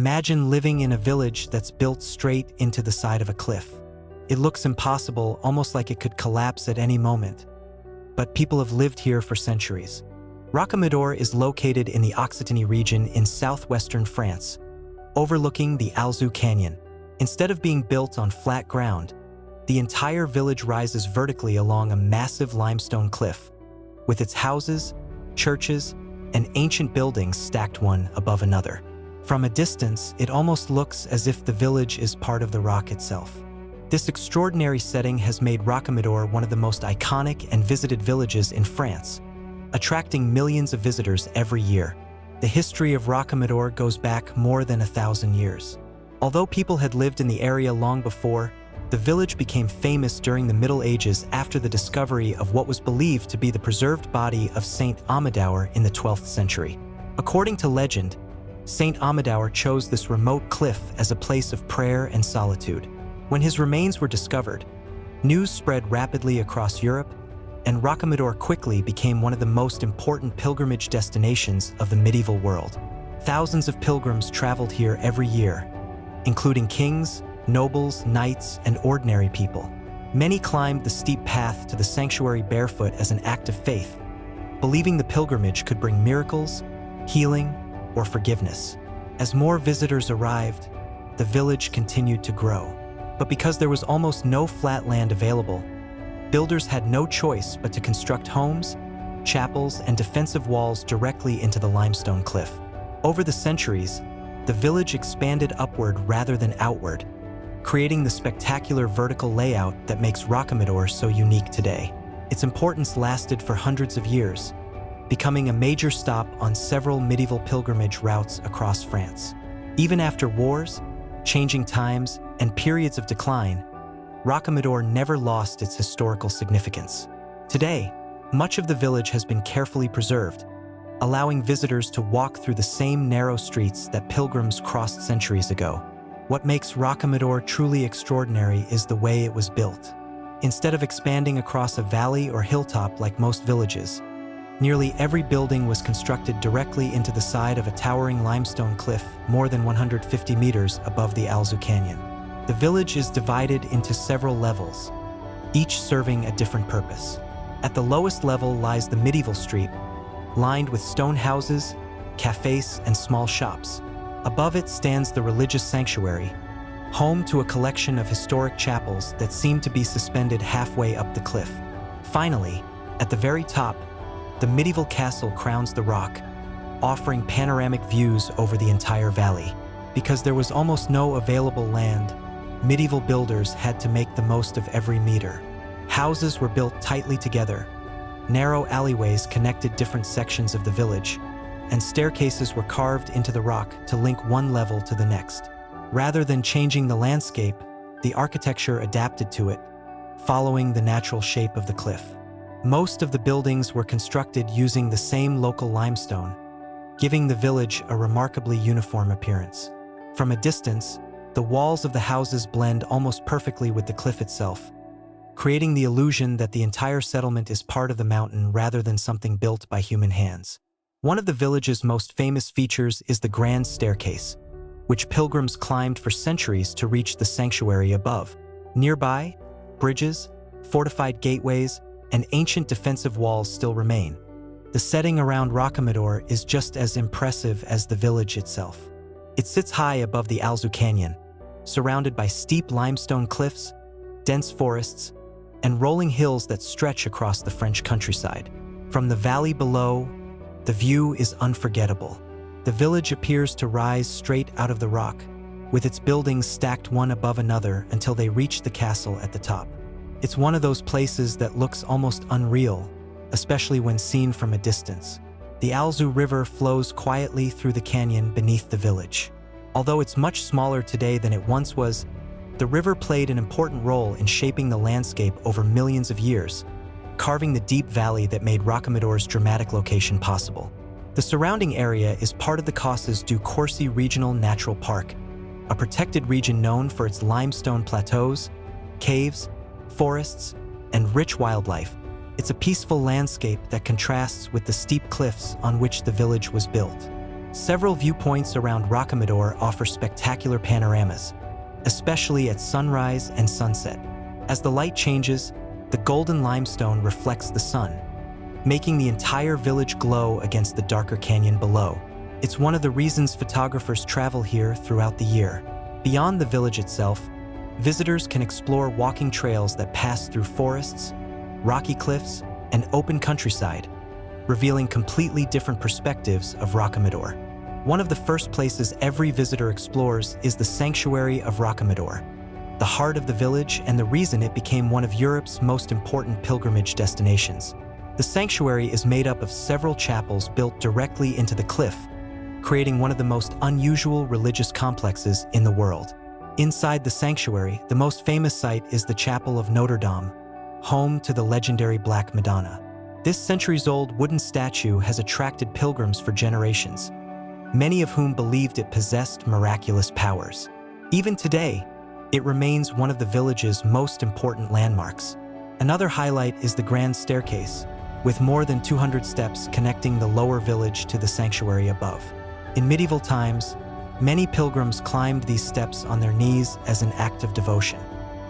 Imagine living in a village that's built straight into the side of a cliff. It looks impossible, almost like it could collapse at any moment. But people have lived here for centuries. Rocamadour is located in the Occitanie region in southwestern France, overlooking the Alzou Canyon. Instead of being built on flat ground, the entire village rises vertically along a massive limestone cliff, with its houses, churches, and ancient buildings stacked one above another. From a distance, it almost looks as if the village is part of the rock itself. This extraordinary setting has made Rocamadour one of the most iconic and visited villages in France, attracting millions of visitors every year. The history of Rocamadour goes back more than 1,000 years. Although people had lived in the area long before, the village became famous during the Middle Ages after the discovery of what was believed to be the preserved body of Saint Amadour in the 12th century. According to legend, Saint Amadour chose this remote cliff as a place of prayer and solitude. When his remains were discovered, news spread rapidly across Europe, and Rocamadour quickly became one of the most important pilgrimage destinations of the medieval world. Thousands of pilgrims traveled here every year, including kings, nobles, knights, and ordinary people. Many climbed the steep path to the sanctuary barefoot as an act of faith, believing the pilgrimage could bring miracles, healing, or forgiveness. As more visitors arrived, the village continued to grow. But because there was almost no flat land available, builders had no choice but to construct homes, chapels, and defensive walls directly into the limestone cliff. Over the centuries, the village expanded upward rather than outward, creating the spectacular vertical layout that makes Rocamadour so unique today. Its importance lasted for hundreds of years, becoming a major stop on several medieval pilgrimage routes across France. Even after wars, changing times, and periods of decline, Rocamadour never lost its historical significance. Today, much of the village has been carefully preserved, allowing visitors to walk through the same narrow streets that pilgrims crossed centuries ago. What makes Rocamadour truly extraordinary is the way it was built. Instead of expanding across a valley or hilltop like most villages, nearly every building was constructed directly into the side of a towering limestone cliff more than 150 meters above the Alzou Canyon. The village is divided into several levels, each serving a different purpose. At the lowest level lies the medieval street, lined with stone houses, cafes, and small shops. Above it stands the religious sanctuary, home to a collection of historic chapels that seem to be suspended halfway up the cliff. Finally, at the very top, the medieval castle crowns the rock, offering panoramic views over the entire valley. Because there was almost no available land, medieval builders had to make the most of every meter. Houses were built tightly together, narrow alleyways connected different sections of the village, and staircases were carved into the rock to link one level to the next. Rather than changing the landscape, the architecture adapted to it, following the natural shape of the cliff. Most of the buildings were constructed using the same local limestone, giving the village a remarkably uniform appearance. From a distance, the walls of the houses blend almost perfectly with the cliff itself, creating the illusion that the entire settlement is part of the mountain rather than something built by human hands. One of the village's most famous features is the Grand Staircase, which pilgrims climbed for centuries to reach the sanctuary above. Nearby, bridges, fortified gateways, and ancient defensive walls still remain. The setting around Rocamadour is just as impressive as the village itself. It sits high above the Alzou Canyon, surrounded by steep limestone cliffs, dense forests, and rolling hills that stretch across the French countryside. From the valley below, the view is unforgettable. The village appears to rise straight out of the rock, with its buildings stacked one above another until they reach the castle at the top. It's one of those places that looks almost unreal, especially when seen from a distance. The Alzou River flows quietly through the canyon beneath the village. Although it's much smaller today than it once was, the river played an important role in shaping the landscape over millions of years, carving the deep valley that made Rocamadour's dramatic location possible. The surrounding area is part of the Cosses du Corcy Regional Natural Park, a protected region known for its limestone plateaus, caves, forests, and rich wildlife. It's a peaceful landscape that contrasts with the steep cliffs on which the village was built. Several viewpoints around Rocamadour offer spectacular panoramas, especially at sunrise and sunset. As the light changes, the golden limestone reflects the sun, making the entire village glow against the darker canyon below. It's one of the reasons photographers travel here throughout the year. Beyond the village itself, visitors can explore walking trails that pass through forests, rocky cliffs, and open countryside, revealing completely different perspectives of Rocamadour. One of the first places every visitor explores is the Sanctuary of Rocamadour, the heart of the village and the reason it became one of Europe's most important pilgrimage destinations. The sanctuary is made up of several chapels built directly into the cliff, creating one of the most unusual religious complexes in the world. Inside the sanctuary, the most famous site is the Chapel of Notre Dame, home to the legendary Black Madonna. This centuries-old wooden statue has attracted pilgrims for generations, many of whom believed it possessed miraculous powers. Even today, it remains one of the village's most important landmarks. Another highlight is the Grand Staircase, with more than 200 steps connecting the lower village to the sanctuary above. In medieval times, many pilgrims climbed these steps on their knees as an act of devotion.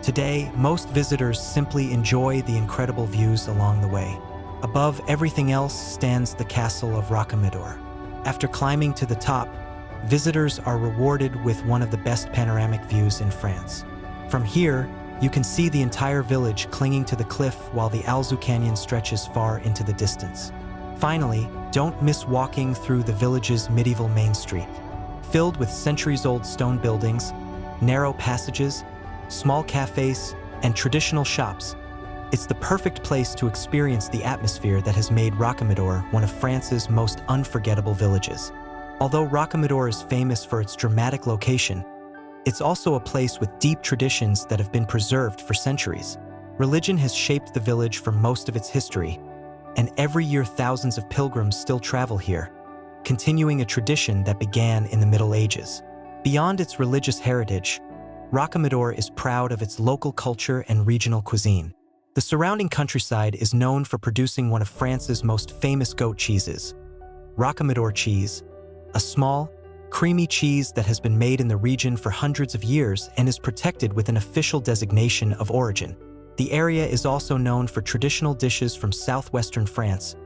Today, most visitors simply enjoy the incredible views along the way. Above everything else stands the castle of Rocamadour. After climbing to the top, visitors are rewarded with one of the best panoramic views in France. From here, you can see the entire village clinging to the cliff while the Alzou Canyon stretches far into the distance. Finally, don't miss walking through the village's medieval main street. Filled with centuries-old stone buildings, narrow passages, small cafes, and traditional shops, it's the perfect place to experience the atmosphere that has made Rocamadour one of France's most unforgettable villages. Although Rocamadour is famous for its dramatic location, it's also a place with deep traditions that have been preserved for centuries. Religion has shaped the village for most of its history, and every year thousands of pilgrims still travel here, continuing a tradition that began in the Middle Ages. Beyond its religious heritage, Rocamadour is proud of its local culture and regional cuisine. The surrounding countryside is known for producing one of France's most famous goat cheeses, Rocamadour cheese, a small, creamy cheese that has been made in the region for hundreds of years and is protected with an official designation of origin. The area is also known for traditional dishes from southwestern France,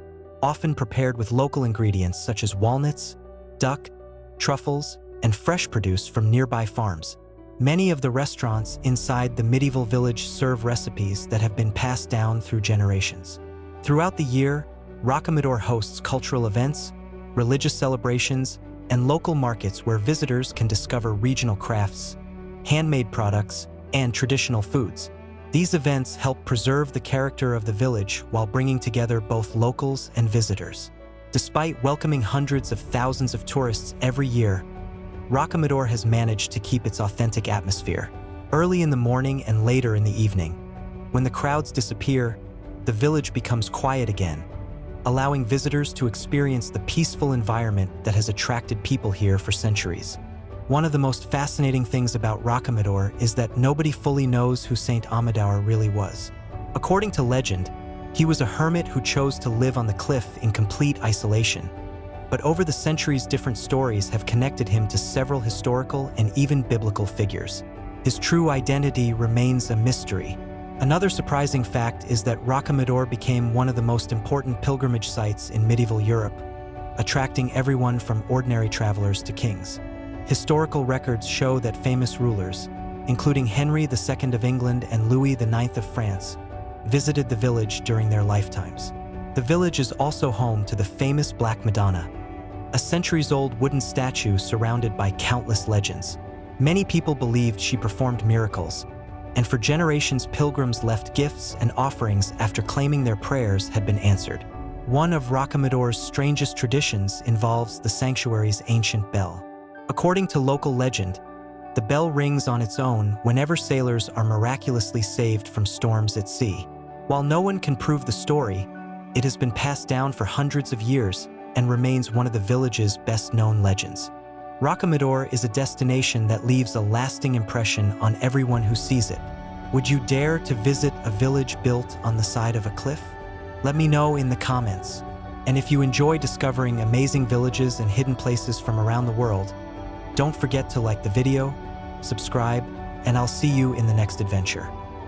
often prepared with local ingredients such as walnuts, duck, truffles, and fresh produce from nearby farms. Many of the restaurants inside the medieval village serve recipes that have been passed down through generations. Throughout the year, Rocamadour hosts cultural events, religious celebrations, and local markets where visitors can discover regional crafts, handmade products, and traditional foods. These events help preserve the character of the village while bringing together both locals and visitors. Despite welcoming hundreds of thousands of tourists every year, Rocamadour has managed to keep its authentic atmosphere. Early in the morning and later in the evening, when the crowds disappear, the village becomes quiet again, allowing visitors to experience the peaceful environment that has attracted people here for centuries. One of the most fascinating things about Rocamadour is that nobody fully knows who Saint Amador really was. According to legend, he was a hermit who chose to live on the cliff in complete isolation. But over the centuries, different stories have connected him to several historical and even biblical figures. His true identity remains a mystery. Another surprising fact is that Rocamadour became one of the most important pilgrimage sites in medieval Europe, attracting everyone from ordinary travelers to kings. Historical records show that famous rulers, including Henry II of England and Louis IX of France, visited the village during their lifetimes. The village is also home to the famous Black Madonna, a centuries-old wooden statue surrounded by countless legends. Many people believed she performed miracles, and for generations pilgrims left gifts and offerings after claiming their prayers had been answered. One of Rocamadour's strangest traditions involves the sanctuary's ancient bell. According to local legend, the bell rings on its own whenever sailors are miraculously saved from storms at sea. While no one can prove the story, it has been passed down for hundreds of years and remains one of the village's best-known legends. Rocamadour is a destination that leaves a lasting impression on everyone who sees it. Would you dare to visit a village built on the side of a cliff? Let me know in the comments. And if you enjoy discovering amazing villages and hidden places from around the world, don't forget to like the video, subscribe, and I'll see you in the next adventure.